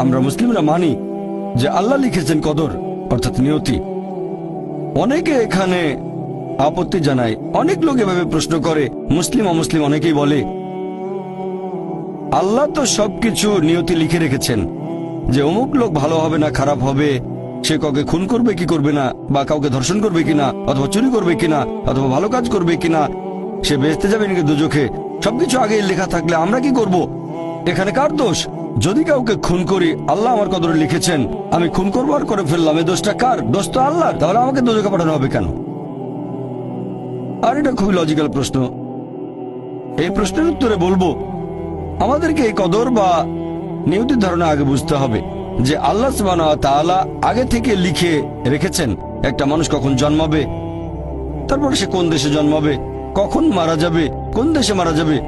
আমরা মুসলিমরা মানি যে আল্লাহ লিখেছেন কদর, অর্থাৎ নিয়তি। অনেকে এখানে আপত্তি জানায়, অনেক লোক এভাবে প্রশ্ন করে, মুসলিম অমুসলিম অনেকেই বলে আল্লাহ তো সবকিছু নিয়তি লিখে রেখেছেন যে অমুক লোক ভালো হবে না খারাপ হবে, সে কাউকে খুন করবে কি করবে না, বা কাউকে ধর্ষণ করবে কিনা, অথবা চুরি করবে কিনা, অথবা ভালো কাজ করবে কিনা, সে বেহেশতে যাবে নাকি দোজখে, সবকিছু আগে লেখা থাকলে আমরা কি করব? এখানে কার দোষ? যদি কাউকে খুন করি, আল্লাহ আমার কদরে লিখেছেন, আমি খুন করবো আর করে ফেললাম, এই দোষটা কার? দোষ তো আল্লাহ। তাহলে আমাকে দোজখে পাঠানো হবে কেন? আর এটা খুবই লজিক্যাল প্রশ্ন। এই প্রশ্নের উত্তরে বলবো, আমাদেরকে এই কদর বা নিয়তির ধারণা আগে বুঝতে হবে যে আল্লাহ সুবহানাহু ওয়া তাআলা আগে থেকে লিখে রেখেছেন একটা মানুষ কখন জন্মাবে, তারপরে সে কোন দেশে জন্মাবে, কখন মারা যাবে, কোন দেশে মারা যাবে।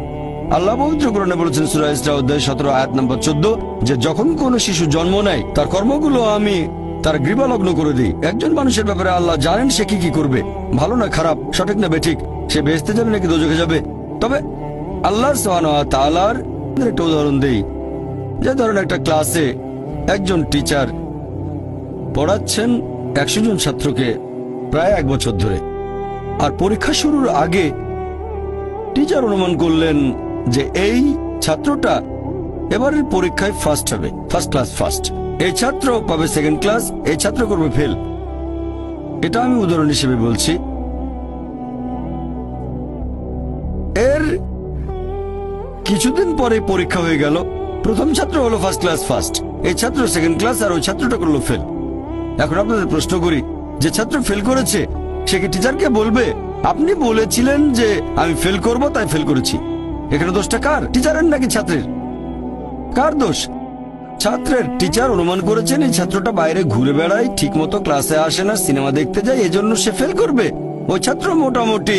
আল্লাহ পবিত্র কোরআনে বলেছেন সূরা ইসরা অধ্যায় 17 আয়াত নম্বর 14 যে যখন কোন শিশু জন্ম নেয় তার কর্মগুলো আমি তার গ্রীবালগ্ন করে দিই। একজন মানুষের ব্যাপারে আল্লাহ জানেন সে কি কি করবে, ভালো না খারাপ, সঠিক না বেঠিক, সে বেহেশতে যাবে নাকি দোজখে যাবে। তবে আল্লাহ সুবহানাহু ওয়া তাআলার একটা উদাহরণ দেই। যে ধরুন একটা ক্লাসে একজন টিচার পড়াচ্ছেন 100 জন ছাত্রকে প্রায় 1 বছর ধরে, আর পরীক্ষা শুরুর আগে টিচার অনুমান করলেন যে এই ছাত্রটা এবারের পরীক্ষায় ফার্স্ট হবে, ফার্স্ট ক্লাস ফার্স্ট, এই ছাত্র পাবে সেকেন্ড ক্লাস, এই ছাত্র করবে ফেল। এটা আমি উদাহরণ হিসেবে বলছি। এর কিছুদিন পরে পরীক্ষা হয়ে গেল, প্রথম ছাত্র হলো ফার্স্ট ক্লাস ফার্স্ট, এই ছাত্র সেকেন্ড ক্লাস, আর ওই ছাত্রটা করলো ফেল। এখন আপনাদের প্রশ্ন করি, যে ছাত্র ফেল করেছে সে কি টিচারকে বলবে আপনি বলেছিলেন যে আমি ফেল করব তাই ফেল করেছি? এখানে দোষটা কার? টিচারের নাকি ছাত্রের? কার দোষ? ছাত্রের। টিচার অনুমান করেছেন এই ছাত্রটা বাইরে ঘুরে বেড়ায়, ঠিক মতো ক্লাসে আসে না, সিনেমা দেখতে যায়, এজন্য সে ফেল করবে। ওই ছাত্র মোটামুটি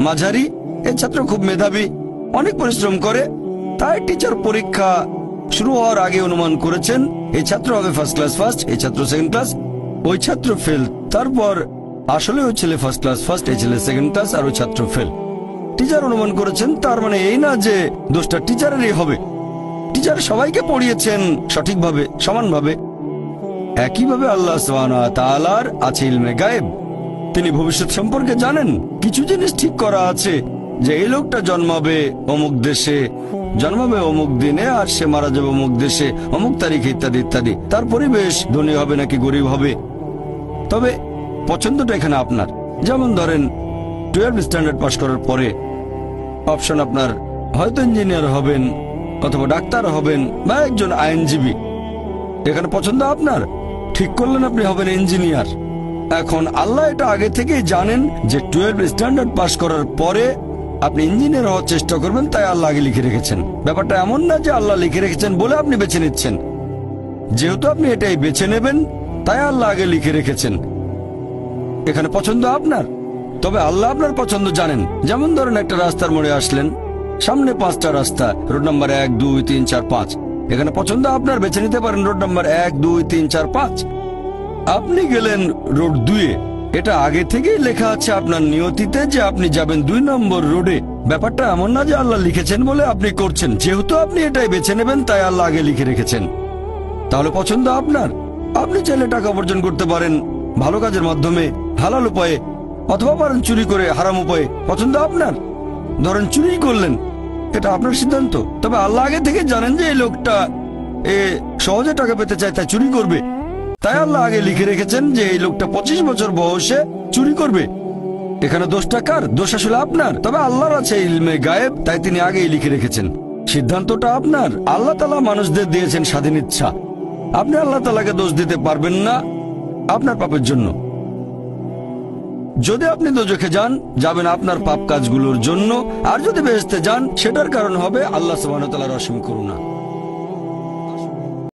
মাঝারি, এই ছাত্র খুব মেধাবী, অনেক পরিশ্রম করে, তাই টিচার পরীক্ষা শুরু হওয়ার আগে অনুমান করেছেন এই ছাত্র হবে ফার্স্ট ক্লাস ফার্স্ট, এই ছাত্র সেকেন্ড ক্লাস, ওই ছাত্র ফেল। তারপর আসলে ওই ছেলে ফার্স্ট ক্লাস ফার্স্ট, এই ছেলে সেকেন্ড ক্লাস, আর ওই ছাত্র ফেল। টিচার অনুমান করেছেন, তার মানে এই না যে দোষটা টিচারেরই হবে। টিচার সবাইকে পড়িয়েছেন সঠিকভাবে, সমানভাবে। একইভাবে আল্লাহ সুবহানাহু ওয়া তাআলার আছে ইলমে গায়েব, তিনি ভবিষ্যৎ সম্পর্কে জানেন। কিছু জিনিস ঠিক করা আছে যে এই লোকটা জন্মাবে অমুক দেশে, জন্মাবে অমুক দিনে, আর সে মারা যাবে অমুক দেশে অমুক তারিখে, ইত্যাদি ইত্যাদি। তার পরিবেশ ধনী হবে নাকি গরিব হবে, তবে পছন্দটা এখানে আপনার। যেমন ধরেন 12 স্ট্যান্ডার্ড পাস করার পরে অপশন আপনার হয়তো ইঞ্জিনিয়ার হবেন, অথবা ডাক্তার হবেন, বা একজন আইনজীবী। এখানে পছন্দ আপনার, ঠিক করলেন আপনি হবেন ইঞ্জিনিয়ার। এখন আল্লাহ এটা আগে থেকেই জানেন যে 12 স্ট্যান্ডার্ড পাস করার পরে আপনি ইঞ্জিনিয়ার হওয়ার চেষ্টা করবেন, তাই আল্লাহ আগে লিখে রেখেছেন। ব্যাপারটা এমন না যে আল্লাহ লিখে রেখেছেন বলে আপনি বেছে নিচ্ছেন। যেহেতু আপনি এটাই বেছে নেবেন, তাই আল্লাহ আগে লিখে রেখেছেন। এখানে পছন্দ আপনার, তবে আল্লাহ আপনার পছন্দ জানেন। যেমন ধরেন একটা রাস্তার মোড়ে আসলেন, সামনে 5টা রাস্তা, রোড নাম্বার 1 2 3 4 5। এখানে পছন্দ আপনার, বেছে নিতে পারেন রোড নাম্বার 1 2 3 4 5। আপনি গেলেন রোড 2-এ, এটা আগে থেকেই লেখা আছে আপনার নিয়তিতে যে আপনি যাবেন 2 নম্বর রোডে। ব্যাপারটা এমন না যে আল্লাহ লিখেছেন বলে আপনি করছেন, যেহেতু আপনি এটাই বেছে নেবেন তাই আল্লাহ আগে লিখে রেখেছেন। তাহলে পছন্দ আপনার। আপনি চাইলে টাকা উপার্জন করতে পারেন ভালো কাজের মাধ্যমে, হালাল উপায়ে, অথবা পারেন চুরি করে হারাম উপায়ে। পছন্দ আপনার। ধরেন চুরি করলেন, এটা আপনার সিদ্ধান্ত, তবে আল্লাহ আগে থেকে জানেন যে এই লোকটা সহজে টাকা পেতে চায় তাই চুরি করবে, তাই আল্লাহ আগে লিখে রেখেছেন যে এই লোকটা 25 বছর বয়সে চুরি করবে। এখানে দোষটা কার? দোষ আসলে আপনার, তবে আল্লাহর আছে ইলমে গায়েব, তাই তিনি আগেই লিখে রেখেছেন। সিদ্ধান্তটা আপনার। আল্লাহ তাআলা মানুষদের দিয়েছেন স্বাধীন ইচ্ছা, আপনি আল্লাহ তাআলাকে দোষ দিতে পারবেন না আপনার পাপের জন্য। যদি আপনি দোজখে যান, যাবেন আপনার পাপ কাজগুলোর জন্য, আর যদি বেহেশতে যান সেটার কারণ হবে আল্লাহ সুবহানাহু ওয়া তাআলার অসীম করুণা।